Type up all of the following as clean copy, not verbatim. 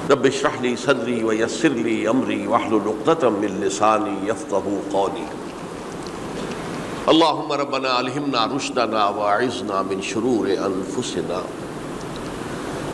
رب اشرح لي صدري ويسر لي امري واحلل عقدة من لساني يفقهوا قولي اللهم ربنا الهمنا رشدنا واعذنا من شرور انفسنا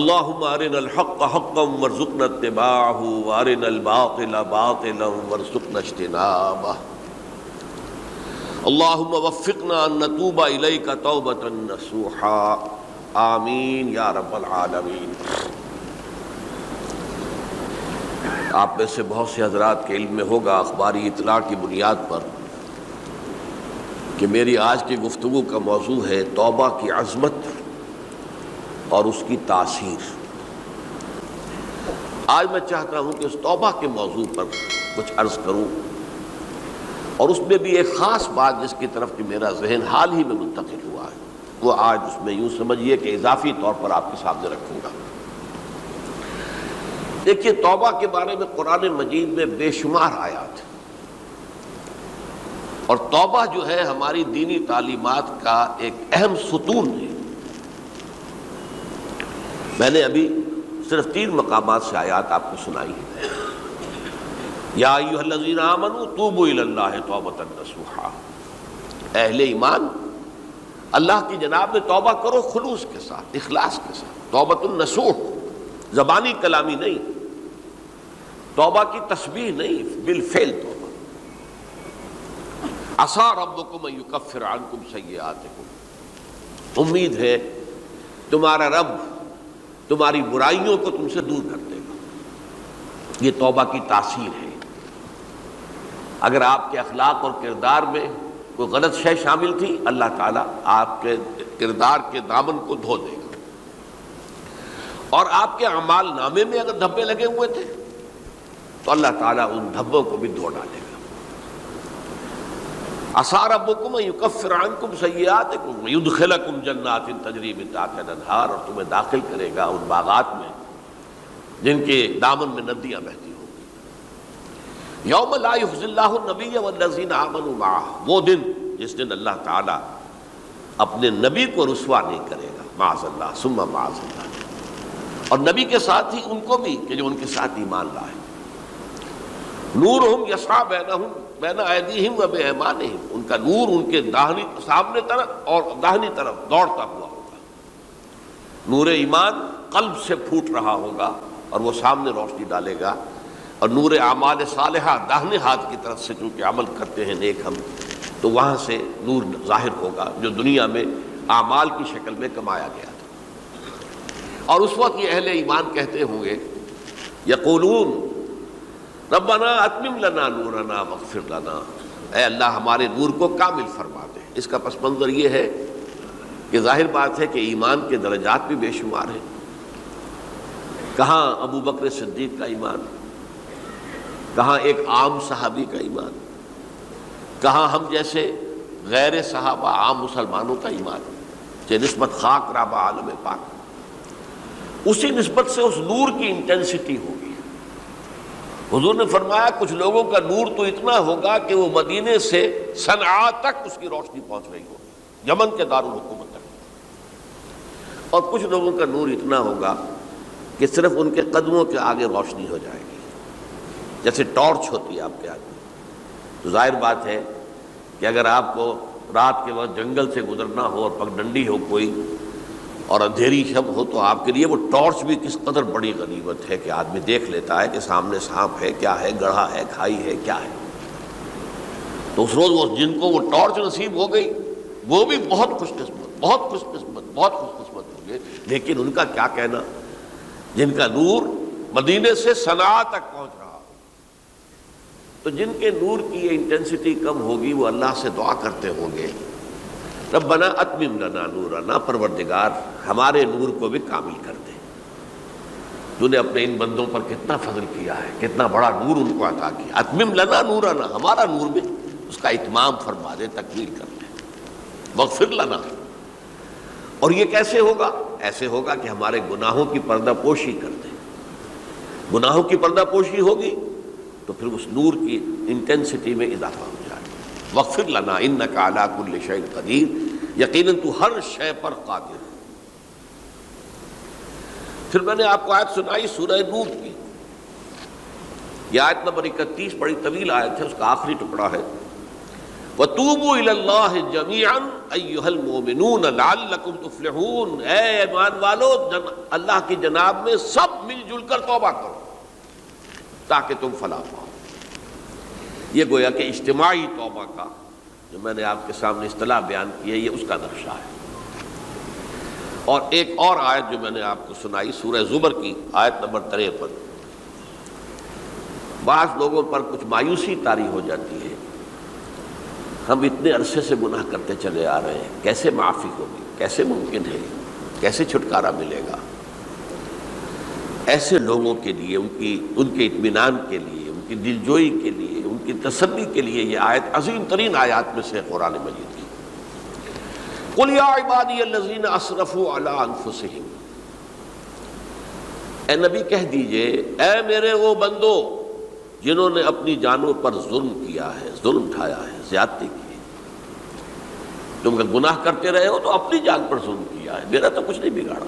اللهم ارنا الحق حقا وارزقنا اتباعه وارنا الباطل باطلا وارزقنا اجتنابه اللهم وفقنا ان نتوب اليك توبة نصوحا آمین یا رب العالمین۔ آپ میں سے بہت سے حضرات کے علم میں ہوگا اخباری اطلاع کی بنیاد پر کہ میری آج کی گفتگو کا موضوع ہے توبہ کی عظمت اور اس کی تاثیر۔ آج میں چاہتا ہوں کہ اس توبہ کے موضوع پر کچھ عرض کروں، اور اس میں بھی ایک خاص بات جس کی طرف کہ میرا ذہن حال ہی میں منتقل ہوا ہے، وہ آج اس میں یوں سمجھیے کہ اضافی طور پر آپ کے سامنے رکھوں گا۔ دیکھیے، توبہ کے بارے میں قرآن مجید میں بے شمار آیات ہیں، اور توبہ جو ہے ہماری دینی تعلیمات کا ایک اہم ستون ہے۔ میں نے ابھی صرف 3 مقامات سے آیات آپ کو سنائی ہیں۔ یا ایھا الذین آمنوا توبوا الی اللہ توبۃ نصوحا، اہل ایمان اللہ کی جناب میں توبہ کرو خلوص کے ساتھ، اخلاص کے ساتھ۔ توبۃ النصوح، زبانی کلامی نہیں، توبہ کی تسبیح نہیں، بالفعل توبہ۔ عسیٰ ربکم ان یکفر عنکم سیئاتکم، امید ہے تمہارا رب تمہاری برائیوں کو تم سے دور کر دے گا۔ یہ توبہ کی تاثیر ہے۔ اگر آپ کے اخلاق اور کردار میں کوئی غلط شے شامل تھی، اللہ تعالیٰ آپ کے کردار کے دامن کو دھو دے گا، اور آپ کے اعمال نامے میں اگر دھبے لگے ہوئے تھے تو اللہ تعالیٰ ان دھبوں کو بھی دھو ڈالے گا۔ عسیٰ ربکم ان یکفر عنکم سیئاتکم ویدخلکم جنات تجری من تحتہا الانہار، اور تمہیں داخل کرے گا ان باغات میں جن کے دامن میں ندیاں بہتی ہوں۔ یوم لا یخزی اللہ النبی والذین آمنوا معہ، وہ دن جس دن اللہ تعالیٰ اپنے نبی کو رسوا نہیں کرے گا، معاذ اللہ ثم معاذ اللہ، اور نبی کے ساتھ ہی ان کو بھی کہ جو ان کے ساتھ ایمان لائے۔ نورہم یسعی بین ایدیہم و بایمانہم، ان کا نور ان کے سامنے طرف اور داہنی طرف دوڑتا ہوا ہوگا۔ نور ایمان قلب سے پھوٹ رہا ہوگا اور وہ سامنے روشنی ڈالے گا، اور نور اعمال صالحہ داہنے ہاتھ کی طرف سے چونکہ عمل کرتے ہیں نیک ہم، تو وہاں سے نور ظاہر ہوگا جو دنیا میں اعمال کی شکل میں کمایا گیا تھا۔ اور اس وقت یہ اہل ایمان کہتے ہوں گے، یقولون ربنا اتمم لنا نورنا واغفر لنا، اے اللہ ہمارے نور کو کامل فرما دے۔ اس کا پس منظر یہ ہے کہ ظاہر بات ہے کہ ایمان کے درجات بھی بے شمار ہیں۔ کہاں ابو بکر صدیق کا ایمان، کہاں ایک عام صحابی کا ایمان، کہاں ہم جیسے غیر صحابہ عام مسلمانوں کا ایمان، کہ نسبت خاک رابع عالم پاک، اسی نسبت سے اس نور کی انٹینسٹی ہوگی۔ حضور نے فرمایا کچھ لوگوں کا نور تو اتنا ہوگا کہ وہ مدینے سے صنعاء تک اس کی روشنی پہنچ رہی ہوگی، یمن کے دارالحکومت تک، اور کچھ لوگوں کا نور اتنا ہوگا کہ صرف ان کے قدموں کے آگے روشنی ہو جائے گی، جیسے ٹارچ ہوتی ہے آپ کے آگے۔ تو ظاہر بات ہے کہ اگر آپ کو رات کے وقت جنگل سے گزرنا ہو اور پگڈنڈی ہو کوئی اور اندھیری شب ہو، تو آپ کے لیے وہ ٹارچ بھی کس قدر بڑی غنیمت ہے کہ آدمی دیکھ لیتا ہے کہ سامنے سانپ ہے، کیا ہے، گڑھا ہے، کھائی ہے، کیا ہے۔ تو اس روز وہ جن کو وہ ٹارچ نصیب ہو گئی وہ بھی بہت خوش قسمت، بہت خوش قسمت، بہت خوش قسمت ہوں گے۔ لیکن ان کا کیا کہنا جن کا نور مدینے سے صنعاء تک پہنچ رہا ہو۔ تو جن کے نور کی یہ انٹینسٹی کم ہوگی وہ اللہ سے دعا کرتے ہوں گے، ربنا اتمم لنا نورنا، پروردگار ہمارے نور کو بھی کامل کر دے۔ تو نے اپنے ان بندوں پر کتنا فضل کیا ہے، کتنا بڑا نور ان کو عطا کیا۔ اتمم لنا نورنا، ہمارا نور بھی اس کا اتمام فرما دے، تکمیل کر دے۔ واغفر لنا، اور یہ کیسے ہوگا؟ ایسے ہوگا کہ ہمارے گناہوں کی پردہ پوشی کر دے۔ گناہوں کی پردہ پوشی ہوگی تو پھر اس نور کی انٹینسٹی میں اضافہ ہو جائے۔ واغفر لنا انک علی کل شیء قدیر، یقیناً تو ہر شے پر قادر ہے۔ پھر میں نے آپ کو آیت سنائی سورہ نور کی، یہ آیت نمبر 31 بڑی طویل آیت ہے، اس کا آخری ٹکڑا ہے وَتُوبُوا إِلَى اللَّهِ جَمِيعًا أَيُّهَا الْمُؤْمِنُونَ لَعَلَّكُمْ تُفْلِحُونَ، اے ایمان والو اللہ کی جناب میں سب مل جل کر توبہ کرو تاکہ تم فلاح پاؤ۔ یہ گویا کہ اجتماعی توبہ کا جو میں نے آپ کے سامنے اصطلاح بیان کی ہے، یہ اس کا نقشہ ہے۔ اور ایک اور آیت جو میں نے آپ کو سنائی سورہ زمر کی آیت نمبر 53، بعض لوگوں پر کچھ مایوسی طاری ہو جاتی ہے، ہم اتنے عرصے سے گناہ کرتے چلے آ رہے ہیں، کیسے معافی ہوگی، کیسے ممکن ہے، کیسے چھٹکارا ملے گا؟ ایسے لوگوں کے لیے ان کے اطمینان کے لیے، ان کی دلجوئی کے لیے، ان کی تسلی کے لیے یہ آیت عظیم ترین آیات میں سے قرآن مجید کی۔ قُلْ يَا عِبَادِيَ الَّذِينَ أَسْرَفُوا عَلَىٰ أَنفُسِهِمْ، اے نبی کہہ دیجئے، اے میرے وہ بندو جنہوں نے اپنی جانوں پر ظلم کیا ہے، ظلم اٹھایا ہے، زیادتی کی ہے۔ تم اگر گناہ کرتے رہے ہو تو اپنی جان پر ظلم کیا ہے، میرا تو کچھ نہیں بگاڑا۔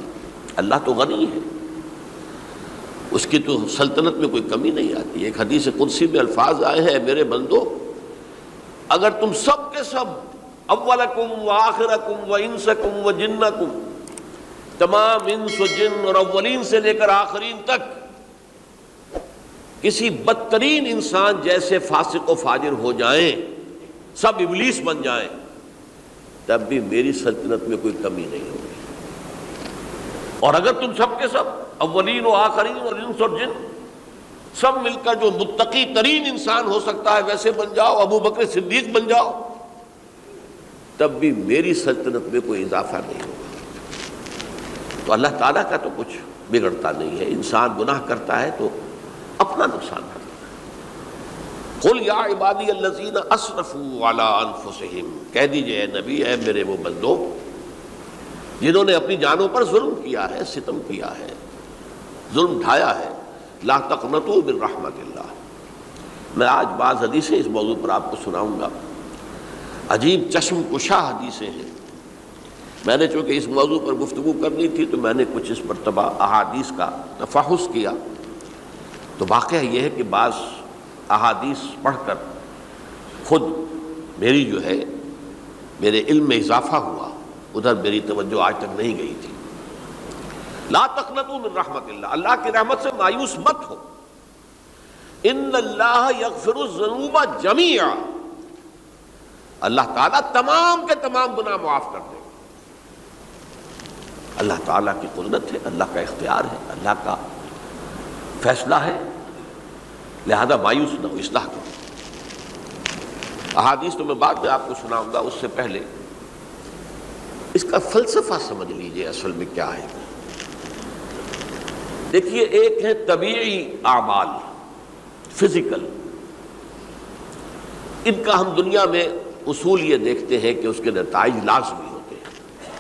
اللہ تو غنی ہے، اس کی تو سلطنت میں کوئی کمی نہیں آتی۔ ایک حدیث قدسی میں الفاظ آئے ہیں، میرے بندو اگر تم سب کے سب، اولکم و آخرکم و انسکم و جنکم، تمام انس و جن اور اولین سے لے کر آخرین تک کسی بدترین انسان جیسے فاسق و فاجر ہو جائیں، سب ابلیس بن جائیں، تب بھی میری سلطنت میں کوئی کمی نہیں ہوگی۔ اور اگر تم سب کے سب اولین و آخرین اور انس اور جن سب مل کر جو متقی ترین انسان ہو سکتا ہے ویسے بن جاؤ، ابو بکر صدیق بن جاؤ، تب بھی میری سلطنت میں کوئی اضافہ نہیں ہوگا۔ تو اللہ تعالیٰ کا تو کچھ بگڑتا نہیں ہے، انسان گناہ کرتا ہے تو اپنا نقصان کرتا ہے۔ قُلْ يَا عِبَادِيَ الَّذِينَ أَسْرَفُوا عَلَىٰ أَنفُسِهِمْ، کہہ دیجئے اے نبی، اے میرے وہ بندو جنہوں نے اپنی جانوں پر ظلم کیا ہے، ستم کیا ہے، ظلم ڈھایا ہے، لا تقنطوا من رحمت اللہ۔ میں آج بعض حدیثیں اس موضوع پر آپ کو سناؤں گا، عجیب چشم کشا حدیثیں ہیں۔ میں نے چونکہ اس موضوع پر گفتگو کرنی تھی تو میں نے کچھ اس مرتبہ احادیث کا تفحص کیا، تو واقعہ یہ ہے کہ بعض احادیث پڑھ کر خود میری جو ہے میرے علم میں اضافہ ہوا، ادھر میری توجہ آج تک نہیں گئی تھی۔ لا تقنطوا من رحمت اللہ، اللہ کی رحمت سے مایوس مت ہو۔ ان اللہ یغفر الذنوب جميعا، اللہ تعالیٰ تمام کے تمام گناہ معاف کر دے گا۔ اللہ تعالیٰ کی قدرت ہے، اللہ کا اختیار ہے، اللہ کا فیصلہ ہے، لہذا مایوس نہ ہو، اصلاح کرو۔ احادیث تو میں بعد میں آپ کو سناؤں گا، اس سے پہلے اس کا فلسفہ سمجھ لیجئے اصل میں کیا ہے۔ دیکھیے، ایک ہے طبیعی اعمال، فزیکل، ان کا ہم دنیا میں اصول یہ دیکھتے ہیں کہ اس کے نتائج لازمی ہوتے ہیں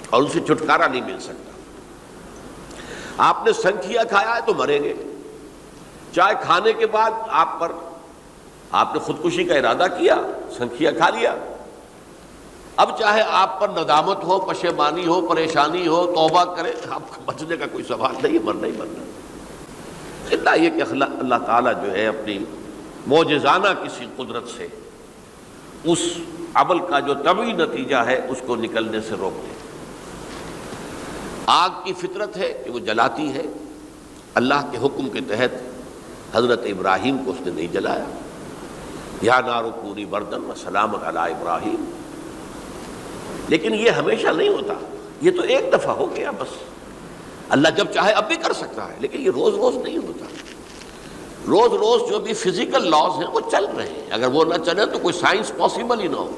اور ان سے چھٹکارا نہیں مل سکتا۔ آپ نے سنکھیا کھایا ہے تو مریں گے، چائے کھانے کے بعد آپ نے خودکشی کا ارادہ کیا، سنکھیا کھا لیا، اب چاہے آپ پر ندامت ہو، پشیمانی ہو، پریشانی ہو، توبہ کرے، آپ کو بچنے کا کوئی سوال نہیں، مرنا ہی مرنا۔ اللہ یہ کہ اللہ تعالیٰ جو ہے اپنی معجزانہ کسی قدرت سے اس عمل کا جو طبعی نتیجہ ہے اس کو نکلنے سے روک دے۔ آگ کی فطرت ہے کہ وہ جلاتی ہے، اللہ کے حکم کے تحت حضرت ابراہیم کو اس نے نہیں جلایا، یا نار کونی بردن وسلام علی ابراہیم۔ لیکن یہ ہمیشہ نہیں ہوتا، یہ تو ایک دفعہ ہو گیا بس۔ اللہ جب چاہے اب بھی کر سکتا ہے، لیکن یہ روز روز نہیں ہوتا۔ روز روز جو بھی فزیکل لاز ہیں وہ چل رہے ہیں، اگر وہ نہ چلے تو کوئی سائنس پاسبل ہی نہ ہو،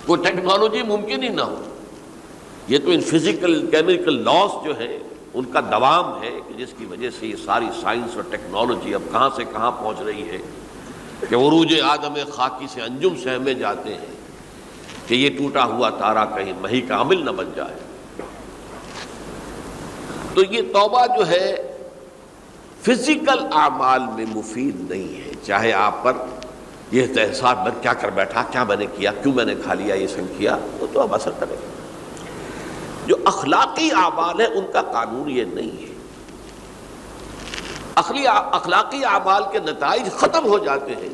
کوئی ٹیکنالوجی ممکن ہی نہ ہو۔ یہ تو ان فزیکل کیمیکل لاز جو ہیں ان کا دوام ہے کہ جس کی وجہ سے یہ ساری سائنس اور ٹیکنالوجی اب کہاں سے کہاں پہنچ رہی ہے کہ عروج آدم خاکی سے انجم سہمے جاتے ہیں کہ یہ ٹوٹا ہوا تارا کہیں مہی کا عامل نہ بن جائے۔ تو یہ توبہ جو ہے فزیکل اعمال میں مفید نہیں ہے، چاہے آپ پر یہ احساس میں کیا کر بیٹھا، کیا میں نے کیا، کیوں میں نے کھا لیا یہ سنکھیا، وہ تو اب اثر کرے گا۔ جو اخلاقی اعمال ہیں ان کا قانون یہ نہیں ہے۔ اخلاقی اعمال کے نتائج ختم ہو جاتے ہیں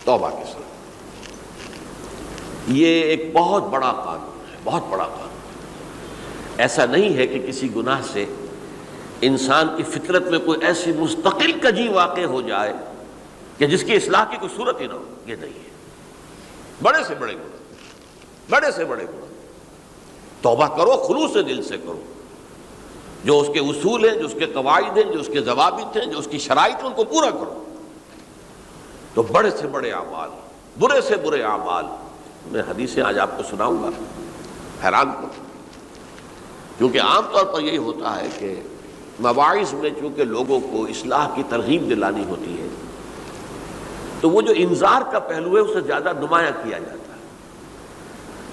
توبہ کے ساتھ۔ یہ ایک بہت بڑا قانون ہے، بہت بڑا قانون۔ ایسا نہیں ہے کہ کسی گناہ سے انسان کی فطرت میں کوئی ایسی مستقل کجی واقع ہو جائے کہ جس کی اصلاح کی کوئی صورت ہی نہ ہو، یہ نہیں ہے۔ بڑے سے بڑے گناہ، بڑے سے بڑے گناہ توبہ کرو، خلوص دل سے کرو، جو اس کے اصول ہیں، جو اس کے قواعد ہیں، جو اس کے ضوابط ہیں، جو اس کی شرائط ہیں، ان کو پورا کرو۔ تو بڑے سے بڑے اعمال، برے سے برے اعمال، میں حدیثیں آج آپ کو سناؤں گا، حیران کروں، کیونکہ عام طور پر یہی ہوتا ہے کہ مواعظ میں چونکہ لوگوں کو اصلاح کی ترغیب دلانی ہوتی ہے تو وہ جو انذار کا پہلو ہے اسے زیادہ نمایاں کیا جاتا ہے۔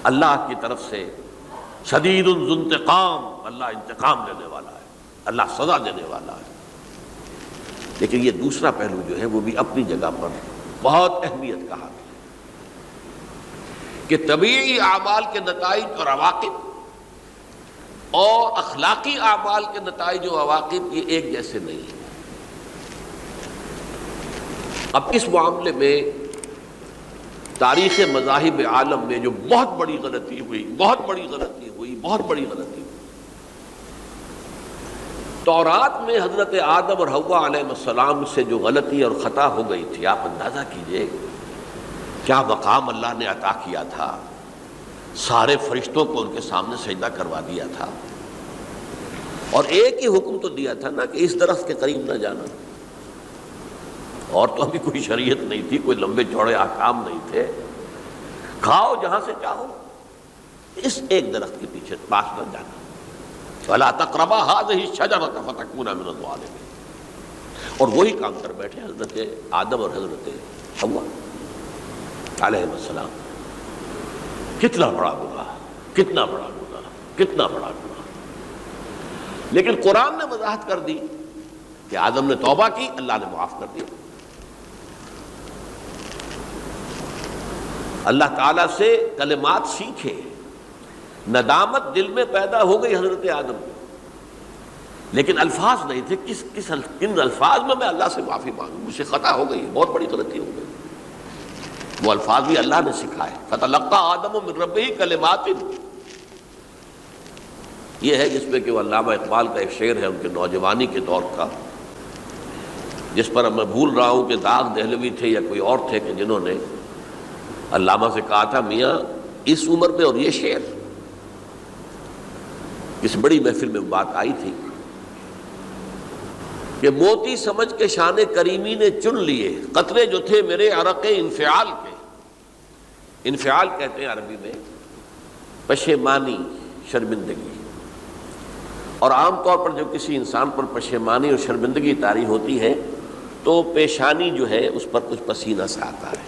اللہ کی طرف سے شدید ذو انتقام، اللہ انتقام لینے والا ہے، اللہ سزا دینے والا ہے۔ لیکن یہ دوسرا پہلو جو ہے وہ بھی اپنی جگہ پر بہت اہمیت کا حامل ہے کہ طبیعی اعمال کے نتائج اور عواقب اور اخلاقی اعمال کے نتائج و عواقب یہ ایک جیسے نہیں ہیں۔ اب اس معاملے میں تاریخ مذاہب عالم میں جو بہت بڑی غلطی ہوئی، بہت بڑی غلطی ہوئی، بہت بڑی غلطی ہوئی، تورات میں حضرت آدم اور حوا علیہ السلام سے جو غلطی اور خطا ہو گئی تھی، آپ اندازہ کیجئے کیا مقام اللہ نے عطا کیا تھا، سارے فرشتوں کو ان کے سامنے سجدہ کروا دیا تھا، اور ایک ہی حکم تو دیا تھا نا کہ اس درخت کے قریب نہ جانا، اور تو ابھی کوئی شریعت نہیں تھی، کوئی لمبے چوڑے احکام نہیں تھے، کھاؤ جہاں سے چاہو، اس ایک درخت کے پیچھے پاس نہ جانا، وَلَا تَقْرَبَا هَٰذِهِ الشَّجَرَةَ فَتَكُونَا مِنَ الظَّالِمِينَ۔ اور وہی کام کر بیٹھے حضرت آدم اور حضرت حوا علیہ السلام۔ کتنا بڑا گناہ، کتنا بڑا گناہ، کتنا بڑا گناہ۔ لیکن قرآن نے وضاحت کر دی کہ آدم نے توبہ کی، اللہ نے معاف کر دیا۔ اللہ تعالیٰ سے کلمات سیکھے، ندامت دل میں پیدا ہو گئی حضرت آدم کو، لیکن الفاظ نہیں تھے، کن الفاظ میں اللہ سے معافی مانگوں، مجھ سے خطا ہو گئی، بہت بڑی غلطی ہو گئی۔ وہ الفاظ بھی اللہ نے سکھائے، فَتَلَقَّىٰ آدَمُ مِن رَبِّهِ كَلِمَاتٍ۔ یہ ہے جس میں کہ وہ علامہ اقبال کا ایک شعر ہے ان کے نوجوانی کے دور کا، جس پر اب میں بھول رہا ہوں کہ داغ دہلوی تھے یا کوئی اور تھے کہ جنہوں نے علامہ سے کہا تھا میاں اس عمر میں اور یہ شعر، اس بڑی محفل میں بات آئی تھی کہ موتی سمجھ کے شان کریمی نے چن لیے قطرے جو تھے میرے عرق انفعال کے۔ انفعال کہتے ہیں عربی میں پشیمانی، شرمندگی، اور عام طور پر جب کسی انسان پر پشیمانی اور شرمندگی طاری ہوتی ہے تو پیشانی جو ہے اس پر کچھ پسینہ سا آتا ہے۔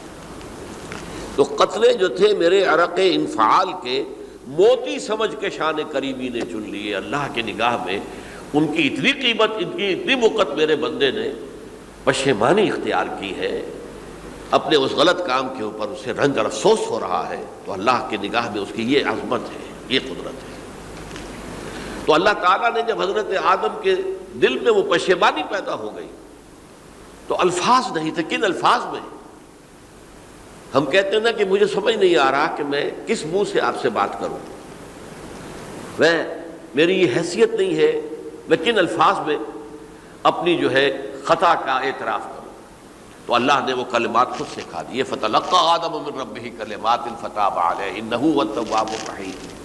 تو قطرے جو تھے میرے عرق انفعال کے، موتی سمجھ کے شان کریمی نے چن لیے۔ اللہ کی نگاہ میں ان کی اتنی قیمت، ان کی اتنی وقت میرے بندے نے پشیمانی اختیار کی ہے، اپنے اس غلط کام کے اوپر اسے رنج اور افسوس ہو رہا ہے، تو اللہ کی نگاہ میں اس کی یہ عظمت ہے، یہ قدرت ہے۔ تو اللہ تعالیٰ نے جب حضرت آدم کے دل میں وہ پشیمانی پیدا ہو گئی تو الفاظ نہیں تھے، کن الفاظ میں؟ ہم کہتے ہیں نا کہ مجھے سمجھ نہیں آ رہا کہ میں کس منہ سے آپ سے بات کروں، میری یہ حیثیت نہیں ہے، میں کن الفاظ میں اپنی جو ہے خطا کا اعتراف کروں۔ تو اللہ نے وہ کلمات خود سکھا دی، فَتَلَقَّىٰ آدَمُ مِن رَبِّهِ كَلِمَاتٍ فَتَابَ عَلَيْهِ إِنَّهُ هُوَ التَّوَّابُ الرَّحِيمُ۔